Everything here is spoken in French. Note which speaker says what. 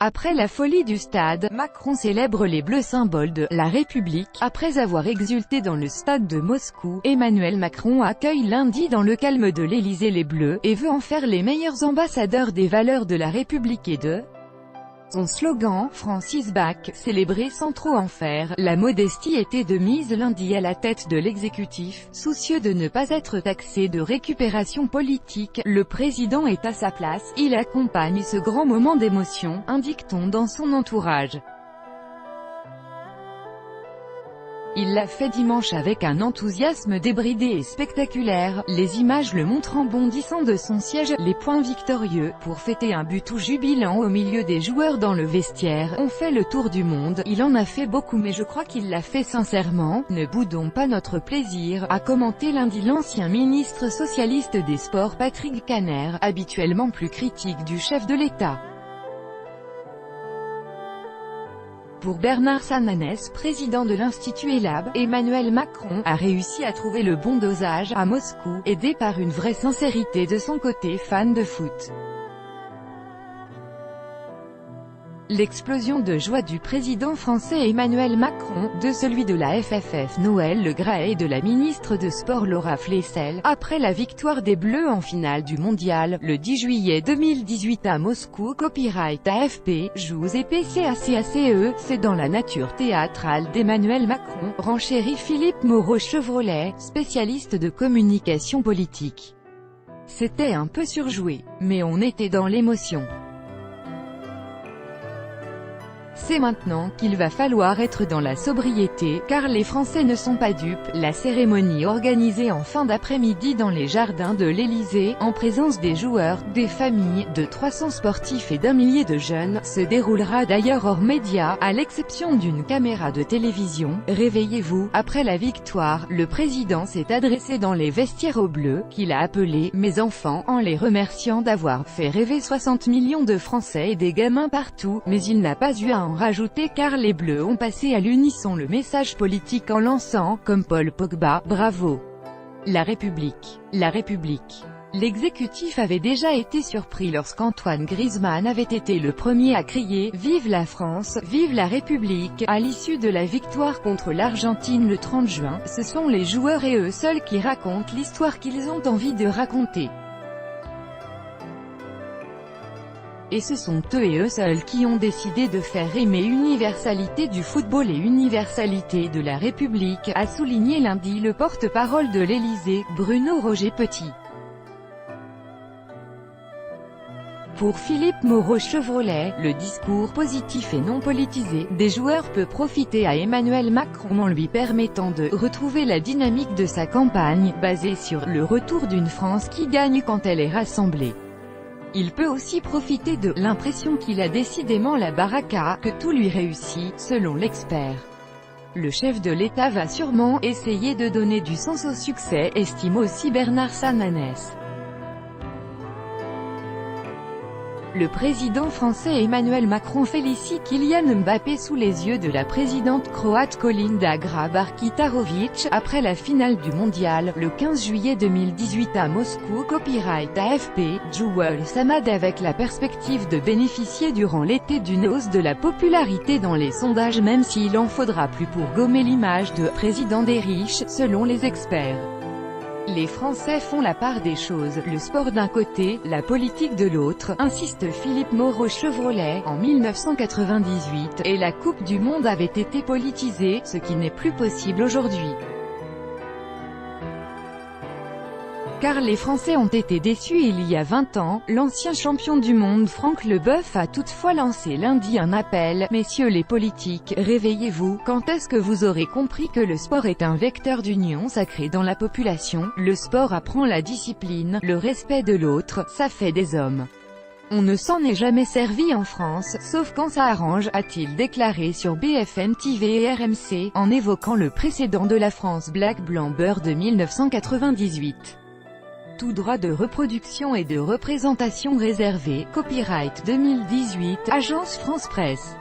Speaker 1: Après la folie du stade, Macron célèbre les Bleus, symbole de la République. Après avoir exulté dans le stade de Moscou, Emmanuel Macron accueille lundi dans le calme de l'Élysée les Bleus, et veut en faire les meilleurs ambassadeurs des valeurs de la République et de son slogan, Francis Back, célébré sans trop en faire. La modestie était de mise lundi à la tête de l'exécutif. Soucieux de ne pas être taxé de récupération politique, le président est à sa place. Il accompagne ce grand moment d'émotion, indique-t-on dans son entourage. Il l'a fait dimanche avec un enthousiasme débridé et spectaculaire, les images le montrant bondissant de son siège, les poings victorieux, pour fêter un but ou jubilant au milieu des joueurs dans le vestiaire. On fait le tour du monde, il en a fait beaucoup mais je crois qu'il l'a fait sincèrement, ne boudons pas notre plaisir, a commenté lundi l'ancien ministre socialiste des Sports Patrick Kanner, habituellement plus critique du chef de l'État. Pour Bernard Sananès, président de l'Institut ELAB, Emmanuel Macron a réussi à trouver le bon dosage à Moscou, aidé par une vraie sincérité de son côté fan de foot. L'explosion de joie du président français Emmanuel Macron, de celui de la FFF Noël Le Graët et de la ministre de Sport Laura Flessel, après la victoire des Bleus en finale du Mondial, le 10 juillet 2018 à Moscou. Copyright AFP, JOUZ et PCACACE, c'est dans la nature théâtrale d'Emmanuel Macron, renchérit Philippe Moreau-Chevrolet, spécialiste de communication politique. C'était un peu surjoué, mais on était dans l'émotion. C'est maintenant qu'il va falloir être dans la sobriété, car les Français ne sont pas dupes. La cérémonie organisée en fin d'après-midi dans les jardins de l'Élysée, en présence des joueurs, des familles, de 300 sportifs et d'1 millier de jeunes, se déroulera d'ailleurs hors médias, à l'exception d'une caméra de télévision. Réveillez-vous, après la victoire, le président s'est adressé dans les vestiaires aux Bleus, qu'il a appelés « mes enfants », en les remerciant d'avoir fait rêver 60 millions de Français et des gamins partout, mais il n'a pas eu à en rajouter car les Bleus ont passé à l'unisson le message politique en lançant, comme Paul Pogba, « Bravo la République, la République ». L'exécutif avait déjà été surpris lorsqu'Antoine Griezmann avait été le premier à crier « Vive la France, vive la République » à l'issue de la victoire contre l'Argentine le 30 juin. Ce sont les joueurs et eux seuls qui racontent l'histoire qu'ils ont envie de raconter. Et ce sont eux et eux seuls qui ont décidé de faire aimer universalité du football et universalité de la République, a souligné lundi le porte-parole de l'Élysée, Bruno Roger-Petit. Pour Philippe Moreau-Chevrolet, le discours positif et non politisé des joueurs peut profiter à Emmanuel Macron en lui permettant de retrouver la dynamique de sa campagne, basée sur le retour d'une France qui gagne quand elle est rassemblée. Il peut aussi profiter de l'impression qu'il a décidément la baraka, que tout lui réussit, selon l'expert. Le chef de l'État va sûrement essayer de donner du sens au succès, estime aussi Bernard Sananès. Le président français Emmanuel Macron félicite Kylian Mbappé sous les yeux de la présidente croate Kolinda Grabar-Kitarović, après la finale du Mondial, le 15 juillet 2018 à Moscou. Copyright AFP, Jewel Samad, avec la perspective de bénéficier durant l'été d'une hausse de la popularité dans les sondages, même s'il en faudra plus pour gommer l'image de « président des riches », selon les experts. Les Français font la part des choses, le sport d'un côté, la politique de l'autre, insiste Philippe Moreau-Chevrolet. En 1998, et la Coupe du Monde avait été politisée, ce qui n'est plus possible aujourd'hui. Car les Français ont été déçus il y a 20 ans, l'ancien champion du monde Franck Leboeuf a toutefois lancé lundi un appel « Messieurs les politiques, réveillez-vous, quand est-ce que vous aurez compris que le sport est un vecteur d'union sacrée dans la population? Le sport apprend la discipline, le respect de l'autre, ça fait des hommes. On ne s'en est jamais servi en France, sauf quand ça arrange », a-t-il déclaré sur BFM TV et RMC, en évoquant le précédent de la France Black Blanc Beurre de 1998. Tout droit de reproduction et de représentation réservé, copyright 2018, Agence France Presse.